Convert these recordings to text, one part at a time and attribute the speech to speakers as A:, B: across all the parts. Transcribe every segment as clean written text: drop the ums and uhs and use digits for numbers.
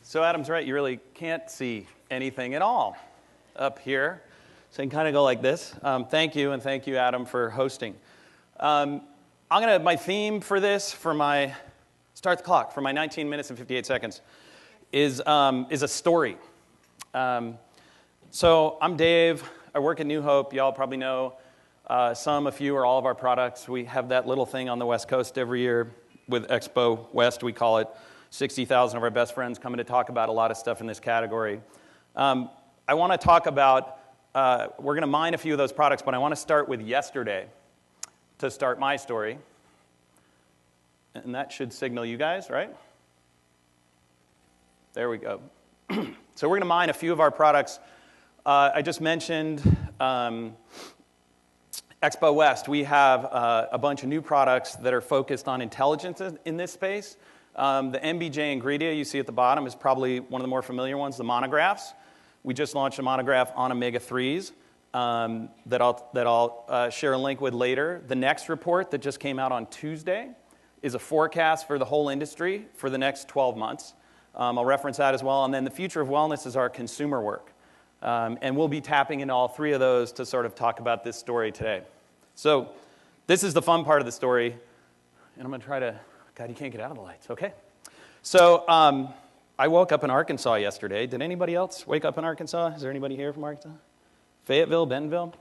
A: So Adam's right, you really can't see anything at all up here. So you can kind of go like this. Thank you, and thank you, Adam, for hosting. My theme for this, start the clock, for my 19 minutes and 58 seconds, is a story. So I'm Dave. I work at New Hope. Y'all probably know a few, or all of our products. We have that little thing on the West Coast every year with Expo West, we call it. 60,000 of our best friends coming to talk about a lot of stuff in this category. I want to talk about, we're going to mine a few of those products, but I want to start with yesterday to start my story. And that should signal you guys, right? There we go. So we're going to mine a few of our products. I just mentioned Expo West. We have a bunch of new products that are focused on intelligence in this space. The MBJ Ingredia you see at the bottom is probably one of the more familiar ones, the monographs. We just launched a monograph on omega-3s that I'll share a link with later. The next report that just came out on Tuesday is a forecast for the whole industry for the next 12 months. I'll reference that as well. And then the future of wellness is our consumer work. And we'll be tapping into all three of those to sort of talk about this story today. So this is the fun part of the story. And I'm going to try to... God, you can't get out of the lights. Okay. So I woke up in Arkansas yesterday. Did anybody else wake up in Arkansas? Is there anybody here from Arkansas? Fayetteville, Bentonville?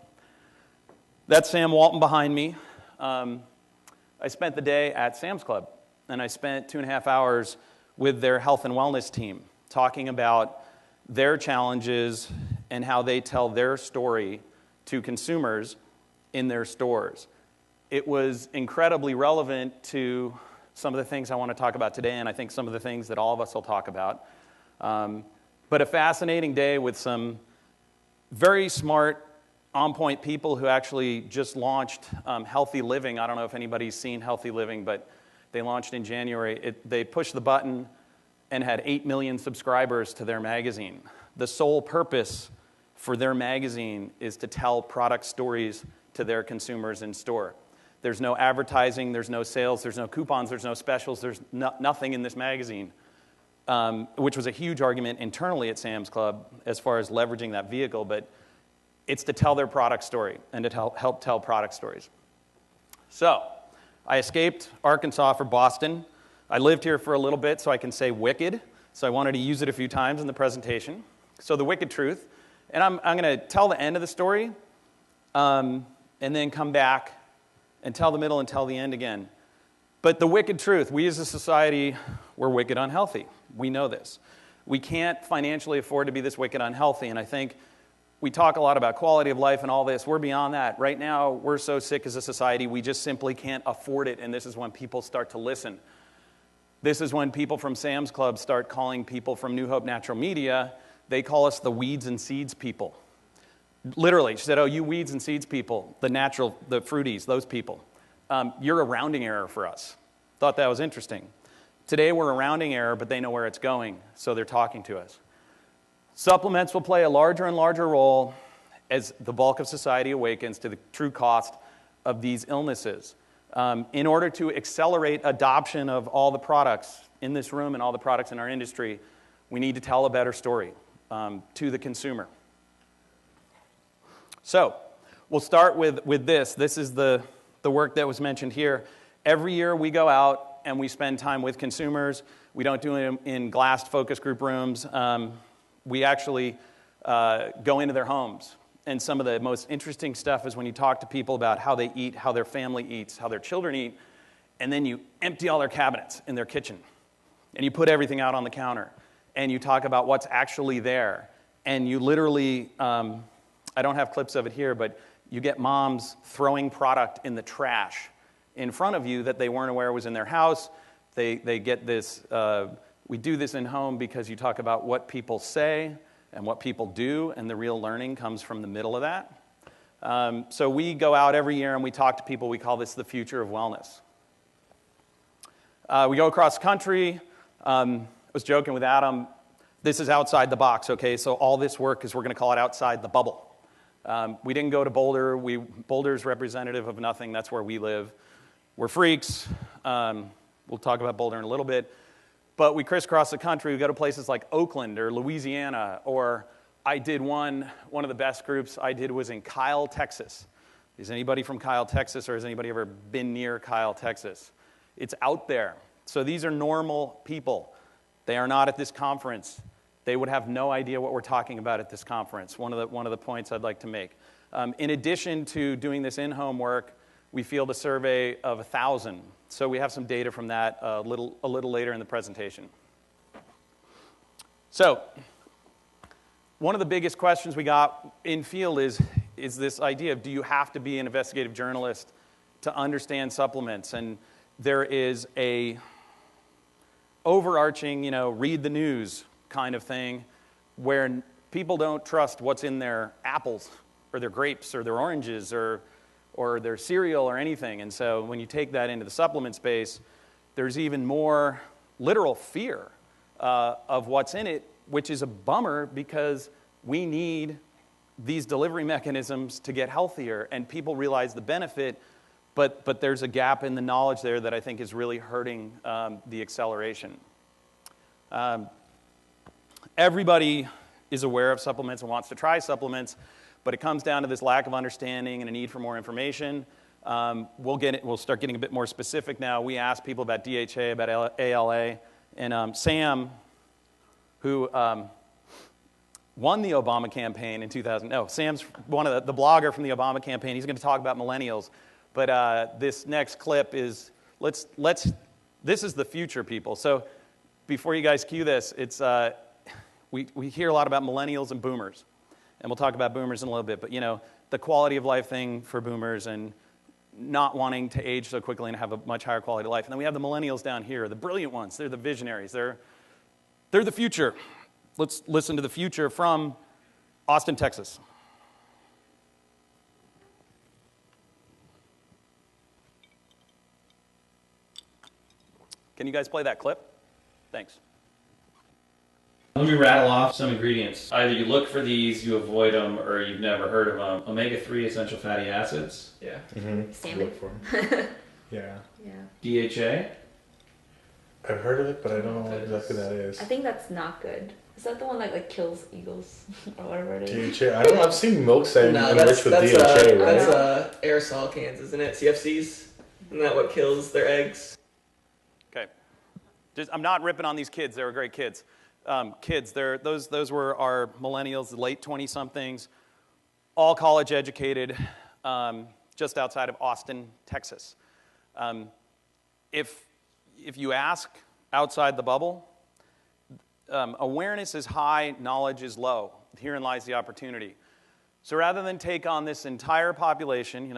A: That's Sam Walton behind me. I spent the day at Sam's Club, and I spent 2.5 hours with their health and wellness team talking about their challenges and how they tell their story to consumers in their stores. It was incredibly relevant to some of the things I want to talk about today, and I think some of the things that all of us will talk about. But a fascinating day with some very smart, on-point people who actually just launched Healthy Living. I don't know if anybody's seen Healthy Living, but they launched in January. They pushed the button and had 8 million subscribers to their magazine. The sole purpose for their magazine is to tell product stories to their consumers in store. There's no advertising, there's no sales, there's no coupons, there's no specials, there's nothing in this magazine, which was a huge argument internally at Sam's Club as far as leveraging that vehicle, but it's to tell their product story and to help tell product stories. So I escaped Arkansas for Boston. I lived here for a little bit so I can say wicked, so I wanted to use it a few times in the presentation. So the wicked truth, and I'm going to tell the end of the story and then come back and tell the middle and tell the end again. But the wicked truth, we as a society, we're wicked unhealthy. We know this. We can't financially afford to be this wicked unhealthy, and I think we talk a lot about quality of life and all this. We're beyond that. Right now, we're so sick as a society, we just simply can't afford it, and this is when people start to listen. This is when people from Sam's Club start calling people from New Hope Natural Media. They call us the weeds and seeds people. Literally, she said, oh, you weeds and seeds people, the natural, the fruities, those people. You're a rounding error for us. Thought that was interesting. Today we're a rounding error, but they know where it's going, so they're talking to us. Supplements will play a larger and larger role as the bulk of society awakens to the true cost of these illnesses. In order to accelerate adoption of all the products in this room and all the products in our industry, we need to tell a better story to the consumer. So we'll start with this. This is the work that was mentioned here. Every year we go out and we spend time with consumers. We don't do it in glassed focus group rooms. We actually go into their homes. And some of the most interesting stuff is when you talk to people about how they eat, how their family eats, how their children eat, and then you empty all their cabinets in their kitchen. And you put everything out on the counter. And you talk about what's actually there. And you literally... I don't have clips of it here, but you get moms throwing product in the trash in front of you that they weren't aware was in their house. They get this, we do this in home because you talk about what people say and what people do, and the real learning comes from the middle of that. So we go out every year and we talk to people. We call this the future of wellness. We go across country. I was joking with Adam. This is outside the box, okay? So all this work is, we're going to call it outside the bubble. We didn't go to Boulder. Boulder's representative of nothing. That's where we live. We're freaks. We'll talk about Boulder in a little bit. But we crisscross the country. We go to places like Oakland or Louisiana, or I did one of the best groups I did was in Kyle, Texas. Is anybody from Kyle, Texas, or has anybody ever been near Kyle, Texas? It's out there. So these are normal people. They are not at this conference. They would have no idea what we're talking about at this conference. One of the points I'd like to make. In addition to doing this in-home work, we field a survey of 1,000. So we have some data from that a little later in the presentation. So one of the biggest questions we got in field is this idea of, do you have to be an investigative journalist to understand supplements? And there is a overarching, read the news kind of thing where people don't trust what's in their apples or their grapes or their oranges or their cereal or anything. And so when you take that into the supplement space, there's even more literal fear of what's in it, which is a bummer because we need these delivery mechanisms to get healthier, and people realize the benefit, but there's a gap in the knowledge there that I think is really hurting the acceleration. Everybody is aware of supplements and wants to try supplements, but it comes down to this lack of understanding and a need for more information. We'll start getting a bit more specific now. We asked people about DHA, about ALA, and Sam, who won the Obama campaign in 2000. No, Sam's one of the blogger from the Obama campaign. He's going to talk about millennials. But this next clip is, this is the future, people. So before you guys cue this, it's we hear a lot about millennials and boomers. And we'll talk about boomers in a little bit. But, the quality of life thing for boomers and not wanting to age so quickly and have a much higher quality of life. And then we have the millennials down here, the brilliant ones. They're the visionaries. They're the future. Let's listen to the future from Austin, Texas. Can you guys play that clip? Thanks. Let me rattle off some ingredients. Either you look for these, you avoid them, or you've never heard of them. Omega-3 essential fatty acids.
B: Yeah.
C: Mm-hmm.
B: Salmon.
C: Look for 'em. Yeah.
B: Yeah.
A: DHA.
C: I've heard of it, but I don't know what exactly that is.
B: I think that's not good. Is that the one that like kills eagles or whatever it is?
C: DHA. I don't know. I've seen milk saying
D: No,
C: enriched with DHA, right?
D: That's aerosol cans, isn't it? CFCs? Isn't that what kills their eggs?
A: Okay. I'm not ripping on these kids. They were great kids. Those were our millennials, the late 20-somethings, all college educated, just outside of Austin, Texas. If you ask outside the bubble, awareness is high, knowledge is low. Herein lies the opportunity. So rather than take on this entire population,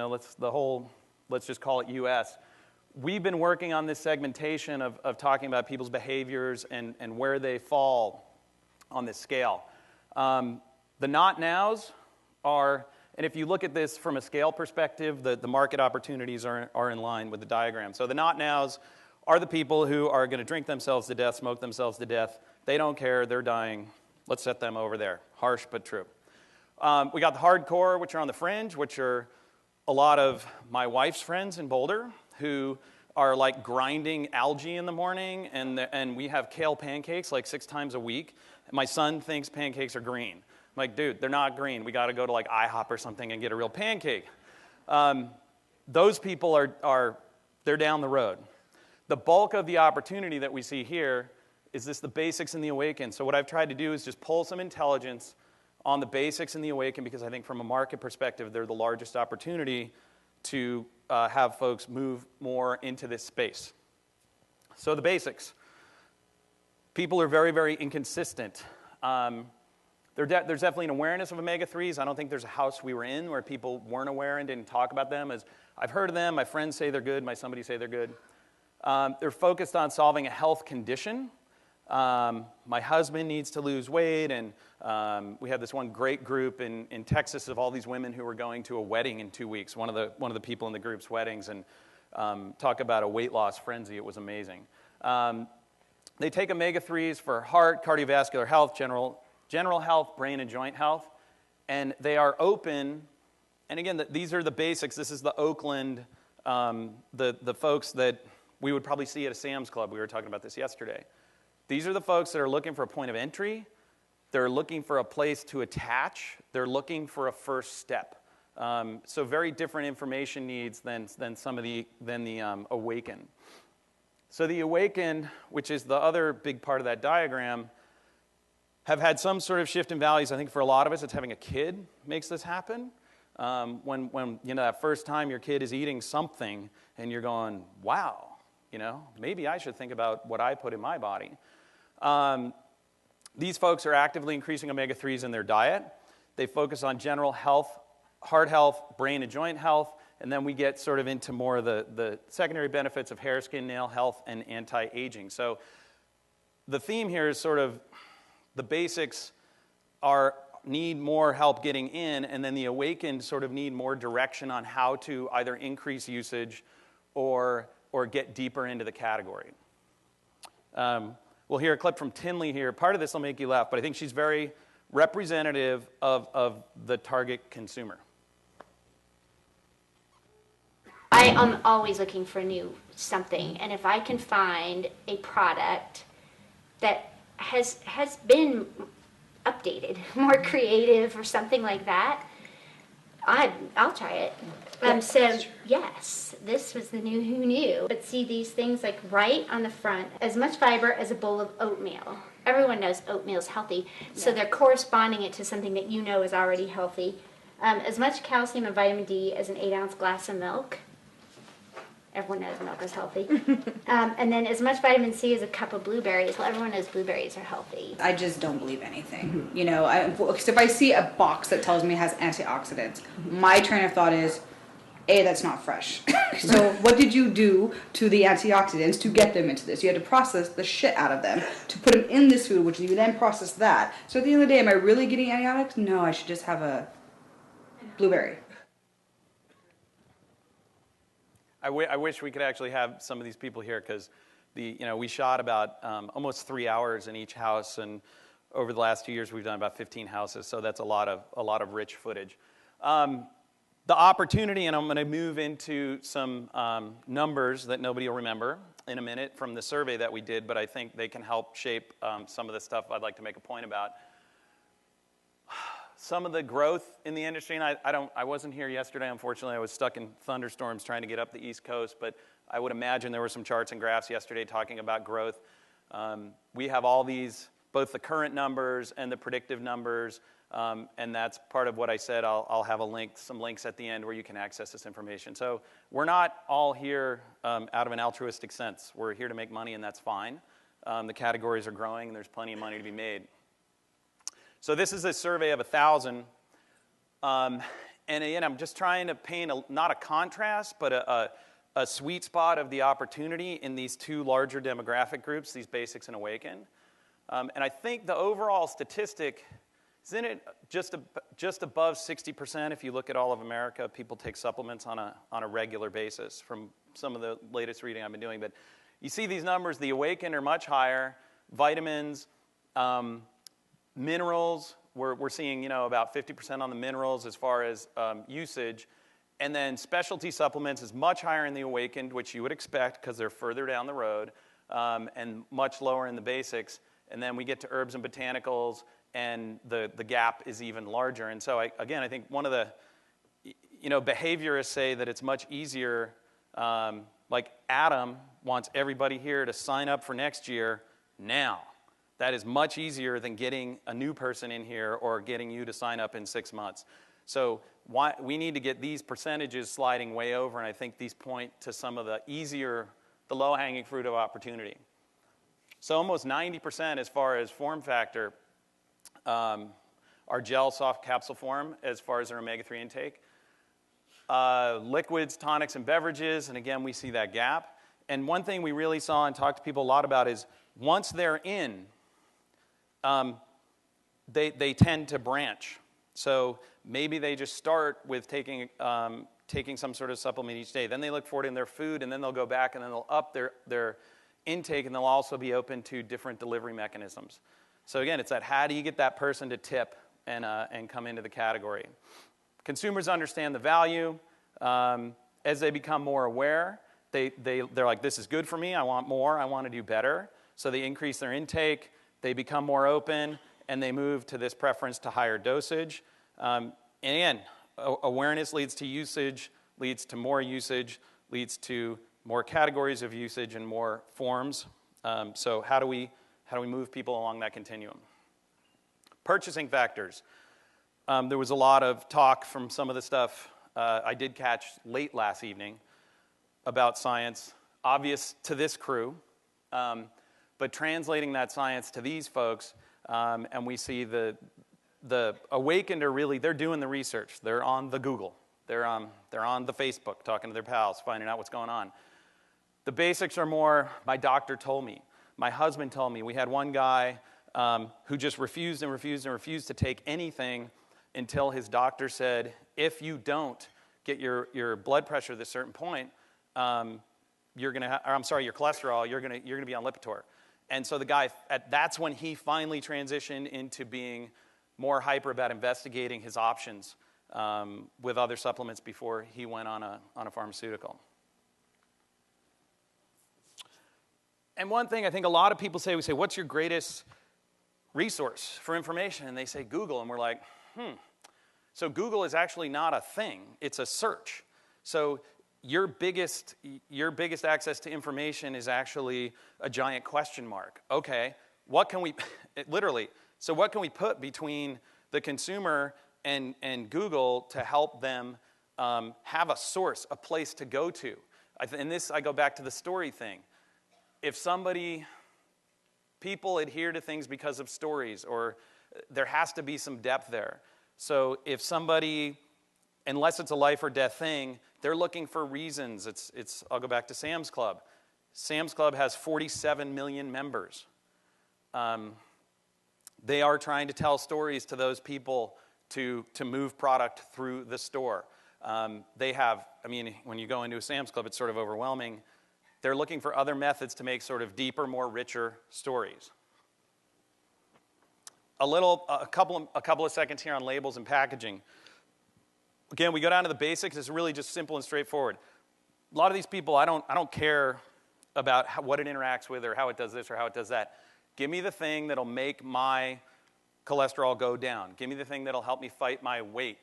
A: let's just call it U.S., we've been working on this segmentation of talking about people's behaviors and where they fall on this scale. The not nows are, and if you look at this from a scale perspective, the market opportunities are in line with the diagram. So the not nows are the people who are going to drink themselves to death, smoke themselves to death. They don't care. They're dying. Let's set them over there. Harsh but true. We got the hardcore, which are on the fringe, which are a lot of my wife's friends in Boulder who are like grinding algae in the morning, and we have kale pancakes like 6 times a week. And my son thinks pancakes are green. I'm like, dude, they're not green. We got to go to like IHOP or something and get a real pancake. Those people they're down the road. The bulk of the opportunity that we see here is the basics in the awaken. So what I've tried to do is just pull some intelligence on the basics in the awaken, because I think from a market perspective, they're the largest opportunity to have folks move more into this space. So the basics. People are very, very inconsistent. There's definitely an awareness of omega-3s. I don't think there's a house we were in where people weren't aware and didn't talk about them. As I've heard of them, my friends say they're good, somebody say they're good. They're focused on solving a health condition. My husband needs to lose weight, and we had this one great group in Texas of all these women who were going to a wedding in 2 weeks. One of the people in the group's weddings, and talk about a weight loss frenzy. It was amazing. They take omega-3s for heart, cardiovascular health, general health, brain and joint health, and they are open. And again, these are the basics. This is the Oakland, the folks that we would probably see at a Sam's Club. We were talking about this yesterday. These are the folks that are looking for a point of entry. They're looking for a place to attach. They're looking for a first step. So very different information needs than the awaken. So the awaken, which is the other big part of that diagram, have had some sort of shift in values. I think for a lot of us, it's having a kid makes this happen. When that first time your kid is eating something and you're going, wow, maybe I should think about what I put in my body. These folks are actively increasing omega-3s in their diet. They focus on general health, heart health, brain and joint health, and then we get sort of into more of the secondary benefits of hair, skin, nail health, and anti-aging. So the theme here is sort of the basics need more help getting in, and then the awakened sort of need more direction on how to either increase usage or get deeper into the category. We'll hear a clip from Tinley here. Part of this will make you laugh, but I think she's very representative of the target consumer.
E: I am always looking for new something, and if I can find a product that has been updated, more creative or something like that, I'll try it. So yes, this was the new who knew. But see these things like right on the front, as much fiber as a bowl of oatmeal. Everyone knows oatmeal is healthy, so they're corresponding it to something that you know is already healthy. As much calcium and vitamin D as an 8-ounce glass of milk. Everyone knows milk is healthy. And then as much vitamin C as a cup of blueberries. Well, everyone knows blueberries are healthy.
F: I just don't believe anything. So if I see a box that tells me it has antioxidants, my train of thought is, A, that's not fresh. So what did you do to the antioxidants to get them into this? You had to process the shit out of them to put them in this food, which you then process that. So at the end of the day, am I really getting antibiotics? No, I should just have a blueberry.
A: I wish we could actually have some of these people here because we shot about almost 3 hours in each house, and over the last 2 years we've done about 15 houses, so that's a lot of rich footage. The opportunity, and I'm going to move into some numbers that nobody will remember in a minute from the survey that we did, but I think they can help shape some of the stuff I'd like to make a point about. Some of the growth in the industry, and I wasn't here yesterday, unfortunately. I was stuck in thunderstorms trying to get up the East Coast, but I would imagine there were some charts and graphs yesterday talking about growth. We have all these, both the current numbers and the predictive numbers, and that's part of what I said. I'll have some links at the end where you can access this information. So we're not all here out of an altruistic sense. We're here to make money, and that's fine. The categories are growing, and there's plenty of money to be made. So this is a survey of 1,000, and again, I'm just trying to paint not a contrast, but a sweet spot of the opportunity in these two larger demographic groups, these basics and awaken. And I think the overall statistic is in it just above 60%. If you look at all of America, people take supplements on a regular basis from some of the latest reading I've been doing. But you see these numbers, the awaken are much higher, vitamins, minerals, we're seeing about 50% on the minerals as far as usage, and then specialty supplements is much higher in the awakened, which you would expect because they're further down the road, and much lower in the basics. And then we get to herbs and botanicals, and the gap is even larger. And so I think one of the behaviorists say that it's much easier. Like Adam wants everybody here to sign up for next year now. That is much easier than getting a new person in here or getting you to sign up in 6 months. So we need to get these percentages sliding way over, and I think these point to some of the low-hanging fruit of opportunity. So almost 90% as far as form factor are gel, soft capsule form as far as their omega-3 intake. Liquids, tonics, and beverages, and again, we see that gap. And one thing we really saw and talked to people a lot about is once they're in, they tend to branch. So maybe they just start with taking some sort of supplement each day. Then they look for it in their food, and then they'll go back, and then they'll up their intake, and they'll also be open to different delivery mechanisms. So again, it's that how do you get that person to tip and come into the category. Consumers understand the value. As they become more aware, they're like, this is good for me. I want more. I want to do better. So they increase their intake, they become more open, and they move to this preference to higher dosage. And again, awareness leads to usage, leads to more usage, leads to more categories of usage and more forms. So how do we move people along that continuum? Purchasing factors. There was a lot of talk from some of the stuff I did catch late last evening about science, obvious to this crew, but translating that science to these folks, and we see the awakened are really, they're doing the research. They're on the Google. They're on the Facebook, talking to their pals, finding out what's going on. The basics are more, my doctor told me. My husband told me. We had one guy who just refused and refused and refused to take anything until his doctor said, if you don't get your blood pressure at a certain point, your cholesterol, you're gonna be on Lipitor. And so the guy, that's when he finally transitioned into being more hyper about investigating his options with other supplements before he went on a pharmaceutical. And one thing I think a lot of people say, we say, what's your greatest resource for information? And they say Google, and we're like, So Google is actually not a thing, it's a search. So your biggest access to information is actually a giant question mark. Okay, what can we, literally, so what can we put between the consumer and Google to help them have a source, a place to go to? And this, I go back to the story thing. If people adhere to things because of stories, or there has to be some depth there. So if somebody, unless it's a life or death thing, they're looking for reasons. I'll go back to Sam's Club. Sam's Club has 47 million members. They are trying to tell stories to those people to move product through the store. They have, when you go into a Sam's Club, it's sort of overwhelming. They're looking for other methods to make sort of deeper, more richer stories. A couple of seconds here on labels and packaging. Again, we go down to the basics. It's really just simple and straightforward. A lot of these people, I don't care about what it interacts with or how it does this or how it does that. Give me the thing that'll make my cholesterol go down. Give me the thing that'll help me fight my weight.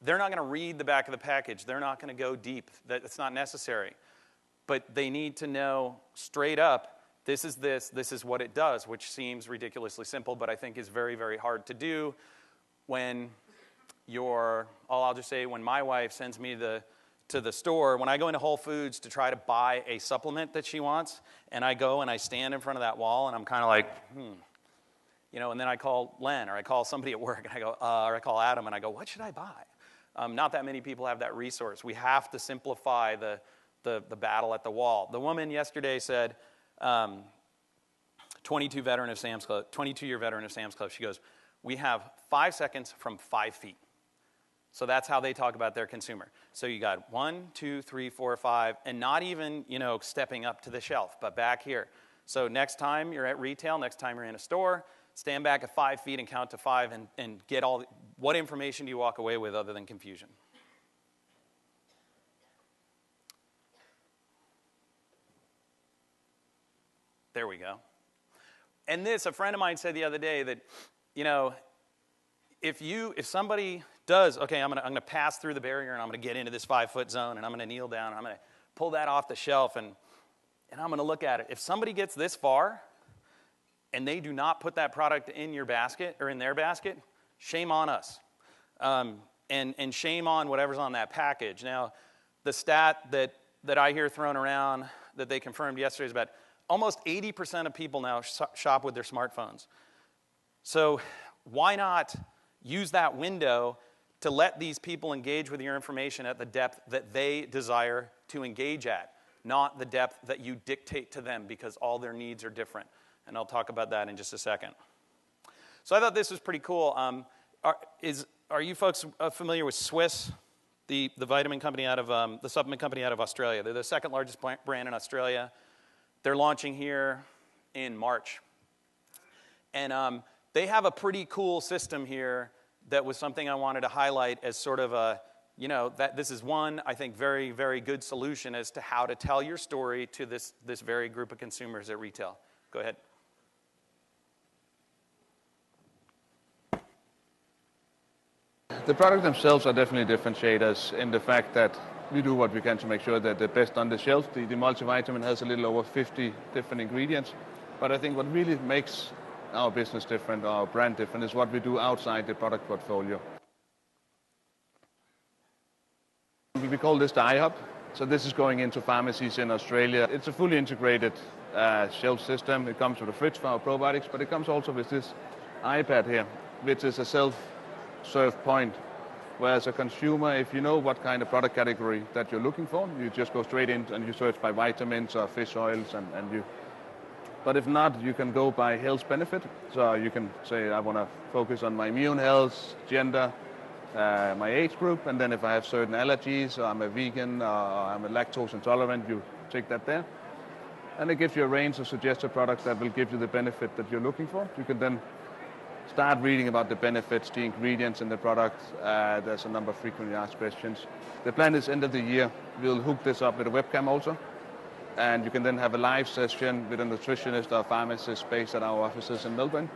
A: They're not going to read the back of the package. They're not going to go deep. That's not necessary. But they need to know straight up, this is what it does, which seems ridiculously simple, but I think is very, very hard to do when I'll just say when my wife sends me to the store, when I go into Whole Foods to try to buy a supplement that she wants, and I go and I stand in front of that wall, and I'm kind of like, and then I call Len, or I call somebody at work, and I go, or I call Adam, and I go, what should I buy? Not that many people have that resource. We have to simplify the battle at the wall. The woman yesterday said, 22-year veteran of Sam's Club, she goes, we have 5 seconds from 5 feet. So that's how they talk about their consumer. So you got 1, 2, 3, 4, 5, and not even, stepping up to the shelf, but back here. So next time you're at retail, next time you're in a store, stand back at 5 feet and count to 5 and get what information do you walk away with other than confusion? There we go. And a friend of mine said the other day that, if somebody does, okay, I'm gonna pass through the barrier and I'm gonna get into this 5-foot zone and I'm gonna kneel down and I'm gonna pull that off the shelf and I'm gonna look at it. If somebody gets this far and they do not put that product in your basket or in their basket, shame on us. And shame on whatever's on that package. Now, the stat that I hear thrown around that they confirmed yesterday is about almost 80% of people now shop with their smartphones. So why not use that window to let these people engage with your information at the depth that they desire to engage at, not the depth that you dictate to them because all their needs are different. And I'll talk about that in just a second. So I thought this was pretty cool. Are you folks familiar with Swiss, the vitamin company out of the supplement company out of Australia? They're the second largest brand in Australia. They're launching here in March. And they have a pretty cool system here that was something I wanted to highlight as sort of that this is one, I think, very, very good solution as to how to tell your story to this very group of consumers at retail. Go ahead.
G: The products themselves are definitely differentiators in the fact that we do what we can to make sure that the best on the shelf. The multivitamin has a little over 50 different ingredients. But I think what really makes our business different, our brand different, is what we do outside the product portfolio. We call this the iHub. So this is going into pharmacies in Australia. It's a fully integrated shelf system. It comes with a fridge for our probiotics, but it comes also with this iPad here, which is a self-serve point. Whereas a consumer, if you know what kind of product category that you're looking for, you just go straight in and you search by vitamins or fish oils and you. But if not, you can go by health benefit. So you can say, I want to focus on my immune health, gender, my age group, and then if I have certain allergies, or I'm a vegan, or I'm a lactose intolerant, you take that there. And it gives you a range of suggested products that will give you the benefit that you're looking for. You can then start reading about the benefits, the ingredients in the product. There's a number of frequently asked questions. The plan is end of the year, we'll hook this up with a webcam also. And you can then have a live session with a nutritionist or a pharmacist based at our offices in Melbourne.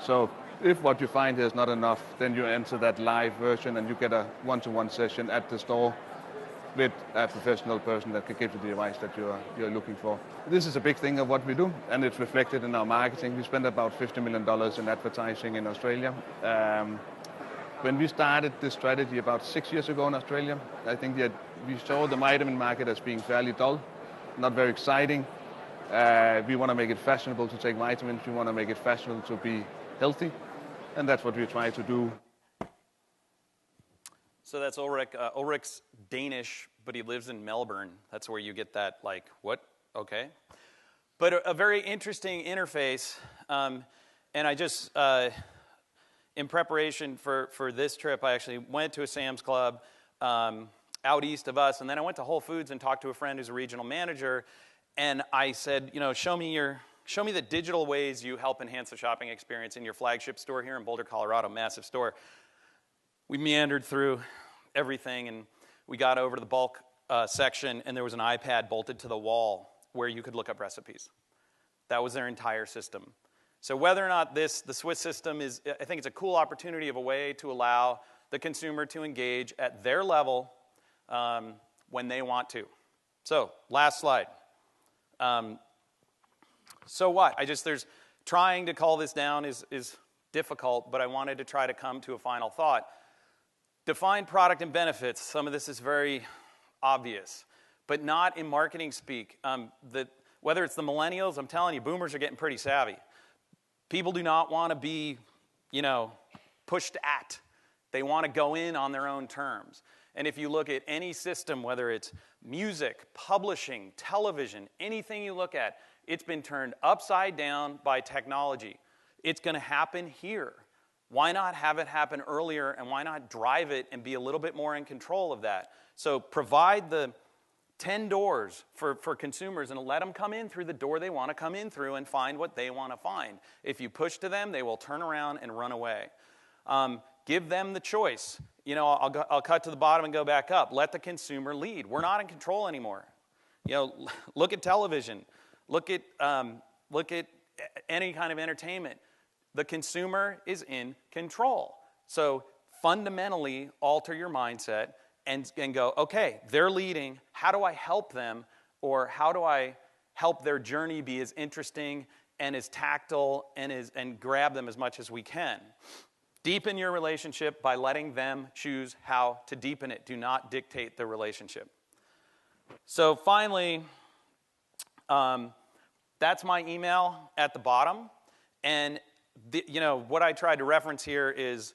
G: So if what you find here is not enough, then you enter that live version and you get a one-to-one session at the store with a professional person that can give you the advice that you're looking for. This is a big thing of what we do, and it's reflected in our marketing. We spend about $50 million in advertising in Australia. When we started this strategy about 6 years ago in Australia, I think that we saw the vitamin market as being fairly dull, not very exciting. We want to make it fashionable to take vitamins. We want to make it fashionable to be healthy, and that's what we try to do.
A: So that's Ulrich. Ulrich's Danish, but he lives in Melbourne. That's where you get that, like, what? Okay. But a very interesting interface. And I just, in preparation for this trip, I actually went to a Sam's Club out east of us, and then I went to Whole Foods and talked to a friend who's a regional manager, and I said, show me the digital ways you help enhance the shopping experience in your flagship store here in Boulder, Colorado, massive store. We meandered through everything, and we got over to the bulk section, and there was an iPad bolted to the wall where you could look up recipes. That was their entire system. So whether or not the Swiss system is, I think it's a cool opportunity of a way to allow the consumer to engage at their level when they want to. So last slide. So what? There's trying to call this down is difficult, but I wanted to try to come to a final thought. Define product and benefits. Some of this is very obvious, but not in marketing speak. Whether it's the millennials, I'm telling you, boomers are getting pretty savvy. People do not want to be, pushed at. They want to go in on their own terms. And if you look at any system, whether it's music, publishing, television, anything you look at, it's been turned upside down by technology. It's going to happen here. Why not have it happen earlier, and why not drive it and be a little bit more in control of that? So provide the 10 doors for consumers and let them come in through the door they want to come in through and find what they want to find. If you push to them, they will turn around and run away. Give them the choice. I'll cut to the bottom and go back up. Let the consumer lead. We're not in control anymore. Look at television. Look at any kind of entertainment. The consumer is in control. So fundamentally alter your mindset and go, okay, they're leading. How do I help them? Or how do I help their journey be as interesting and as tactile and grab them as much as we can? Deepen your relationship by letting them choose how to deepen it. Do not dictate the relationship. So finally, that's my email at the bottom. And what I tried to reference here is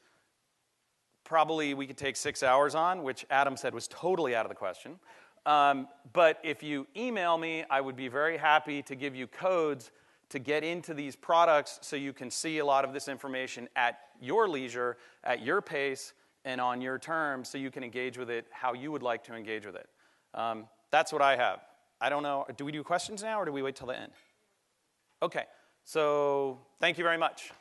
A: probably we could take 6 hours on, which Adam said was totally out of the question. But if you email me, I would be very happy to give you codes to get into these products so you can see a lot of this information at your leisure, at your pace, and on your terms so you can engage with it how you would like to engage with it. That's what I have. I don't know. Do we do questions now or do we wait till the end? Okay. So thank you very much.